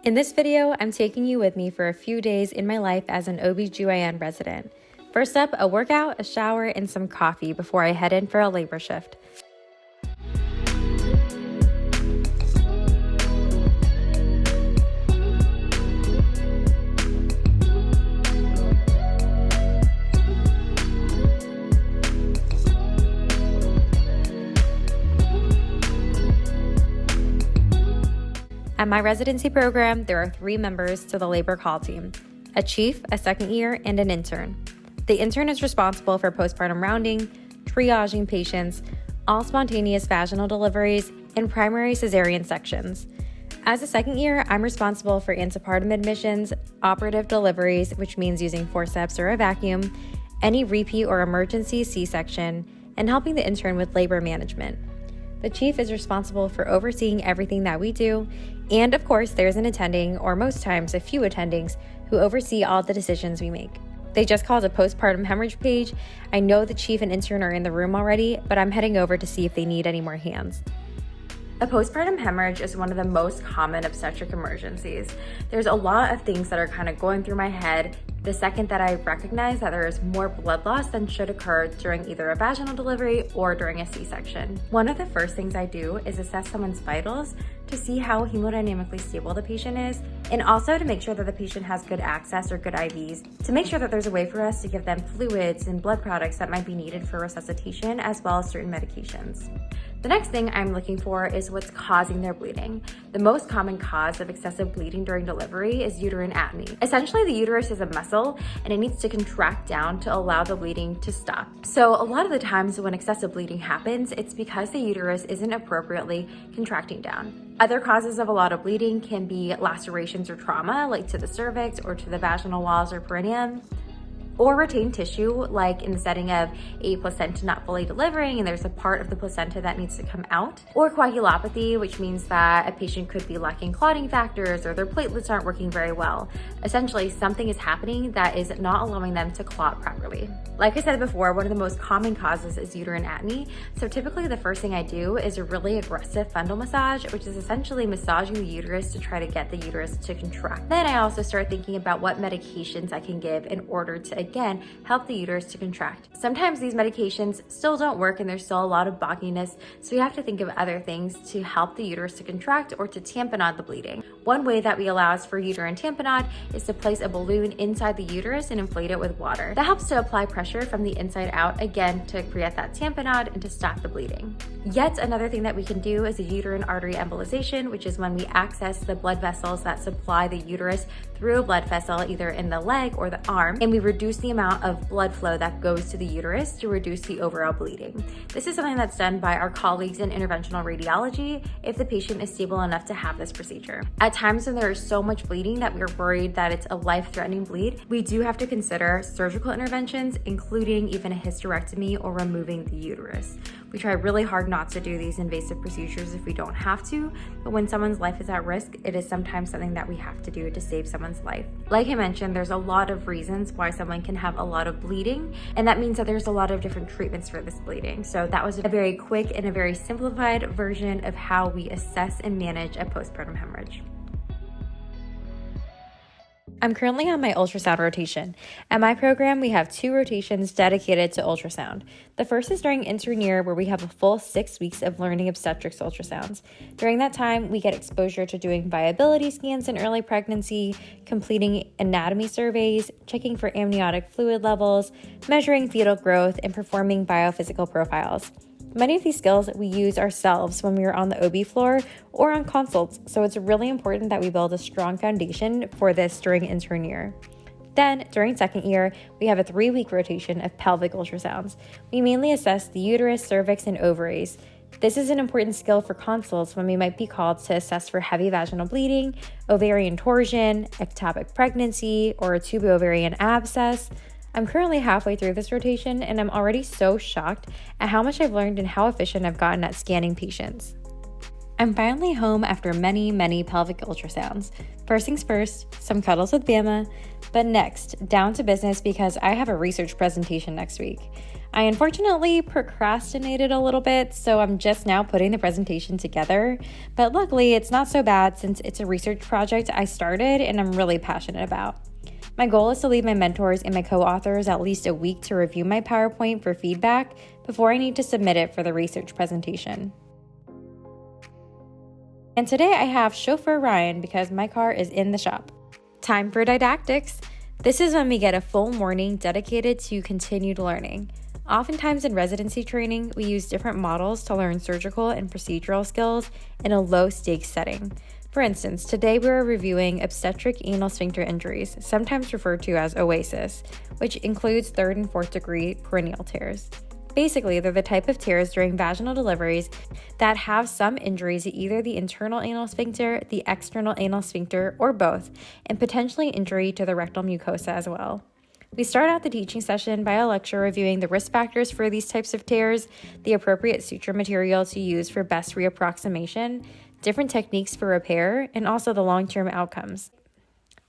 In this video, I'm taking you with me for a few days in my life as an OBGYN resident. First up, a workout, a shower, and some coffee before I head in for a labor shift. At my residency program, there are 3 members to the labor call team: a chief, a second year, and an intern. The intern is responsible for postpartum rounding, triaging patients, all spontaneous vaginal deliveries, and primary cesarean sections. As a second year, I'm responsible for antepartum admissions, operative deliveries, which means using forceps or a vacuum, any repeat or emergency C-section, and helping the intern with labor management. The chief is responsible for overseeing everything that we do, and of course, there's an attending, or most times a few attendings, who oversee all the decisions we make. They just called a postpartum hemorrhage page. I know the chief and intern are in the room already, but I'm heading over to see if they need any more hands. A postpartum hemorrhage is one of the most common obstetric emergencies. There's a lot of things that are kind of going through my head the second that I recognize that there is more blood loss than should occur during either a vaginal delivery or during a C-section. One of the first things I do is assess someone's vitals to see how hemodynamically stable the patient is, and also to make sure that the patient has good access or good IVs, to make sure that there's a way for us to give them fluids and blood products that might be needed for resuscitation, as well as certain medications. The next thing I'm looking for is what's causing their bleeding. The most common cause of excessive bleeding during delivery is uterine atony. Essentially, the uterus is a muscle and it needs to contract down to allow the bleeding to stop. So a lot of the times when excessive bleeding happens, it's because the uterus isn't appropriately contracting down. Other causes of a lot of bleeding can be lacerations or trauma, like to the cervix or to the vaginal walls or perineum, or retained tissue, like in the setting of a placenta not fully delivering and there's a part of the placenta that needs to come out, or coagulopathy, which means that a patient could be lacking clotting factors or their platelets aren't working very well. Essentially, something is happening that is not allowing them to clot properly. Like I said before, one of the most common causes is uterine atony. So typically the first thing I do is a really aggressive fundal massage, which is essentially massaging the uterus to try to get the uterus to contract. Then I also start thinking about what medications I can give in order to, again, help the uterus to contract. Sometimes these medications still don't work and there's still a lot of bogginess, so we have to think of other things to help the uterus to contract or to tamponade the bleeding. One way that we allow for uterine tamponade is to place a balloon inside the uterus and inflate it with water. That helps to apply pressure from the inside out, again, to create that tamponade and to stop the bleeding. Yet another thing that we can do is a uterine artery embolization, which is when we access the blood vessels that supply the uterus through a blood vessel, either in the leg or the arm, and we reduce the amount of blood flow that goes to the uterus to reduce the overall bleeding. This is something that's done by our colleagues in interventional radiology if the patient is stable enough to have this procedure. At times when there is so much bleeding that we're worried that it's a life-threatening bleed, we do have to consider surgical interventions, including even a hysterectomy or removing the uterus. We try really hard not to do these invasive procedures if we don't have to, but when someone's life is at risk, it is sometimes something that we have to do to save someone's life. Like I mentioned, there's a lot of reasons why someone can have a lot of bleeding, and that means that there's a lot of different treatments for this bleeding. So that was a very quick and a very simplified version of how we assess and manage a postpartum hemorrhage. I'm currently on my ultrasound rotation. At my program, we have 2 rotations dedicated to ultrasound. The first is during intern year, where we have a full 6 weeks of learning obstetrics ultrasounds. During that time, we get exposure to doing viability scans in early pregnancy, completing anatomy surveys, checking for amniotic fluid levels, measuring fetal growth, and performing biophysical profiles. Many of these skills we use ourselves when we are on the OB floor or on consults, so it's really important that we build a strong foundation for this during intern year. Then, during second year, we have a 3-week rotation of pelvic ultrasounds. We mainly assess the uterus, cervix, and ovaries. This is an important skill for consults when we might be called to assess for heavy vaginal bleeding, ovarian torsion, ectopic pregnancy, or a tubo-ovarian abscess. I'm currently halfway through this rotation, and I'm already so shocked at how much I've learned and how efficient I've gotten at scanning patients. I'm finally home after many pelvic ultrasounds. First things first, some cuddles with Bama, but next, down to business because I have a research presentation next week. I unfortunately procrastinated a little bit, so I'm just now putting the presentation together, but luckily it's not so bad since it's a research project I started and I'm really passionate about. My goal is to leave my mentors and my co-authors at least a week to review my PowerPoint for feedback before I need to submit it for the research presentation. And today I have chauffeur Ryan because my car is in the shop. Time for didactics. This is when we get a full morning dedicated to continued learning. Oftentimes in residency training, we use different models to learn surgical and procedural skills in a low-stakes setting. For instance, today we are reviewing obstetric anal sphincter injuries, sometimes referred to as OASIS, which includes 3rd and 4th degree perineal tears. Basically, they're the type of tears during vaginal deliveries that have some injuries to either the internal anal sphincter, the external anal sphincter, or both, and potentially injury to the rectal mucosa as well. We start out the teaching session by a lecture reviewing the risk factors for these types of tears, the appropriate suture material to use for best reapproximation, different techniques for repair, and also the long-term outcomes.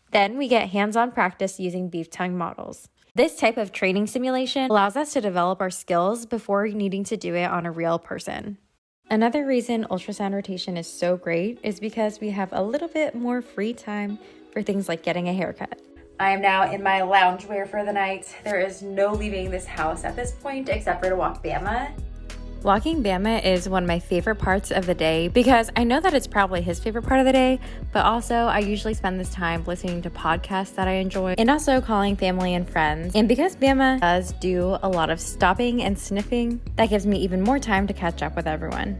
Then we get hands-on practice using beef tongue models. This type of training simulation allows us to develop our skills before needing to do it on a real person. Another reason ultrasound rotation is so great is because we have a little bit more free time for things like getting a haircut. I am now in my loungewear for the night. There is no leaving this house at this point except for to walk Bama. Walking Bama is one of my favorite parts of the day because I know that it's probably his favorite part of the day, but also I usually spend this time listening to podcasts that I enjoy and also calling family and friends. And because Bama does do a lot of stopping and sniffing, that gives me even more time to catch up with everyone.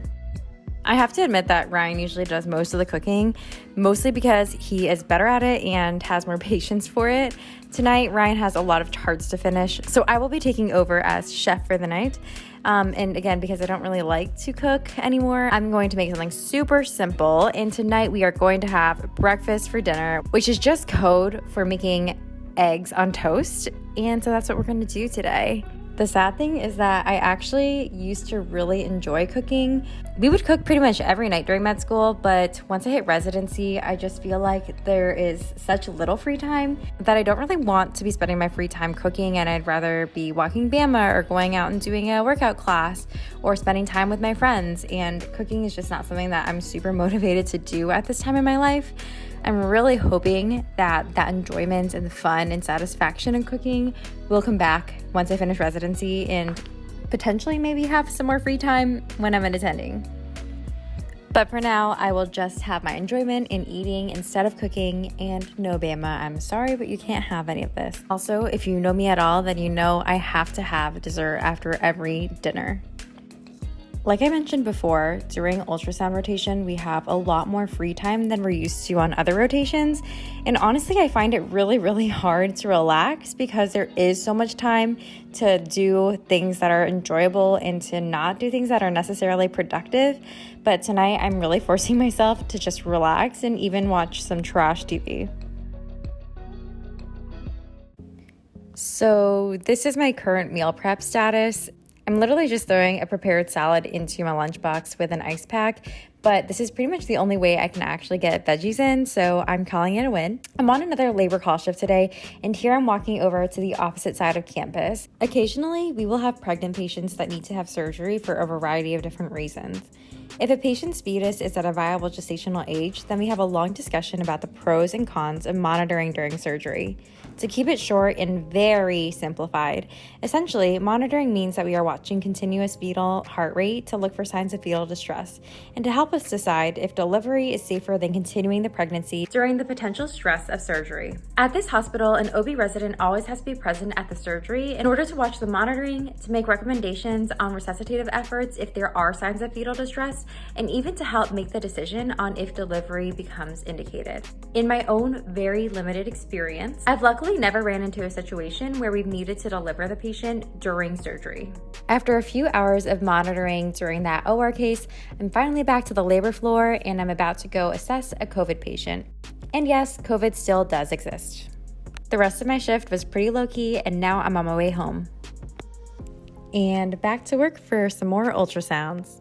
I have to admit that Ryan usually does most of the cooking, mostly because he is better at it and has more patience for it. Tonight, Ryan has a lot of tarts to finish, so I will be taking over as chef for the night. And again, because I don't really like to cook anymore, I'm going to make something super simple. And tonight we are going to have breakfast for dinner, which is just code for making eggs on toast. And so that's what we're going to do today. The sad thing is that I actually used to really enjoy cooking. We would cook pretty much every night during med school, but once I hit residency, I just feel like there is such little free time that I don't really want to be spending my free time cooking, and I'd rather be walking Bama or going out and doing a workout class or spending time with my friends, and cooking is just not something that I'm super motivated to do at this time in my life. I'm really hoping that enjoyment and the fun and satisfaction in cooking will come back once I finish residency and potentially maybe have some more free time when I'm attending. But for now, I will just have my enjoyment in eating instead of cooking. And no, Bama, I'm sorry, but you can't have any of this. Also, if you know me at all, then you know I have to have dessert after every dinner. Like I mentioned before, during ultrasound rotation, we have a lot more free time than we're used to on other rotations. And honestly, I find it really hard to relax because there is so much time to do things that are enjoyable and to not do things that are necessarily productive. But tonight, I'm really forcing myself to just relax and even watch some trash TV. So this is my current meal prep status. I'm literally just throwing a prepared salad into my lunchbox with an ice pack, but this is pretty much the only way I can actually get veggies in, so I'm calling it a win. I'm on another labor call shift today, and here I'm walking over to the opposite side of campus. Occasionally, we will have pregnant patients that need to have surgery for a variety of different reasons. If a patient's fetus is at a viable gestational age, then we have a long discussion about the pros and cons of monitoring during surgery. To keep it short and very simplified, essentially, monitoring means that we are watching continuous fetal heart rate to look for signs of fetal distress and to help us decide if delivery is safer than continuing the pregnancy during the potential stress of surgery. At this hospital, an OB resident always has to be present at the surgery in order to watch the monitoring, to make recommendations on resuscitative efforts if there are signs of fetal distress, and even to help make the decision on if delivery becomes indicated. In my own very limited experience, I've luckily never ran into a situation where we've needed to deliver the patient during surgery. After a few hours of monitoring during that OR case, I'm finally back to the labor floor and I'm about to go assess a COVID patient. And yes, COVID still does exist. The rest of my shift was pretty low-key and now I'm on my way home. And back to work for some more ultrasounds.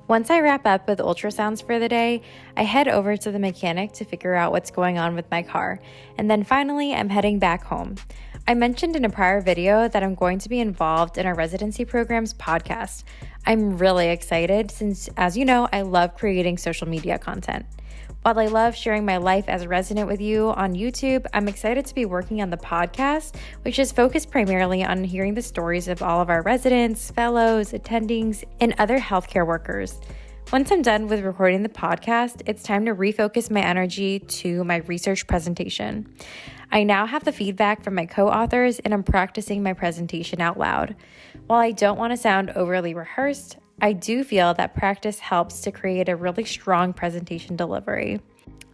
Once I wrap up with ultrasounds for the day, I head over to the mechanic to figure out what's going on with my car, and then finally I'm heading back home. I mentioned in a prior video that I'm going to be involved in our residency program's podcast. I'm really excited since, as you know, I love creating social media content. While I love sharing my life as a resident with you on YouTube, I'm excited to be working on the podcast, which is focused primarily on hearing the stories of all of our residents, fellows, attendings, and other healthcare workers. Once I'm done with recording the podcast, it's time to refocus my energy to my research presentation. I now have the feedback from my co-authors and I'm practicing my presentation out loud. While I don't want to sound overly rehearsed, I do feel that practice helps to create a really strong presentation delivery.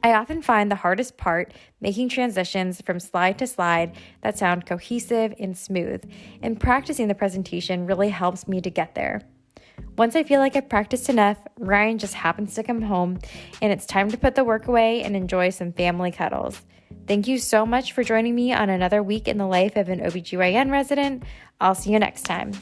I often find the hardest part making transitions from slide to slide that sound cohesive and smooth, and practicing the presentation really helps me to get there. Once I feel like I've practiced enough, Ryan just happens to come home, and it's time to put the work away and enjoy some family cuddles. Thank you so much for joining me on another week in the life of an OBGYN resident. I'll see you next time.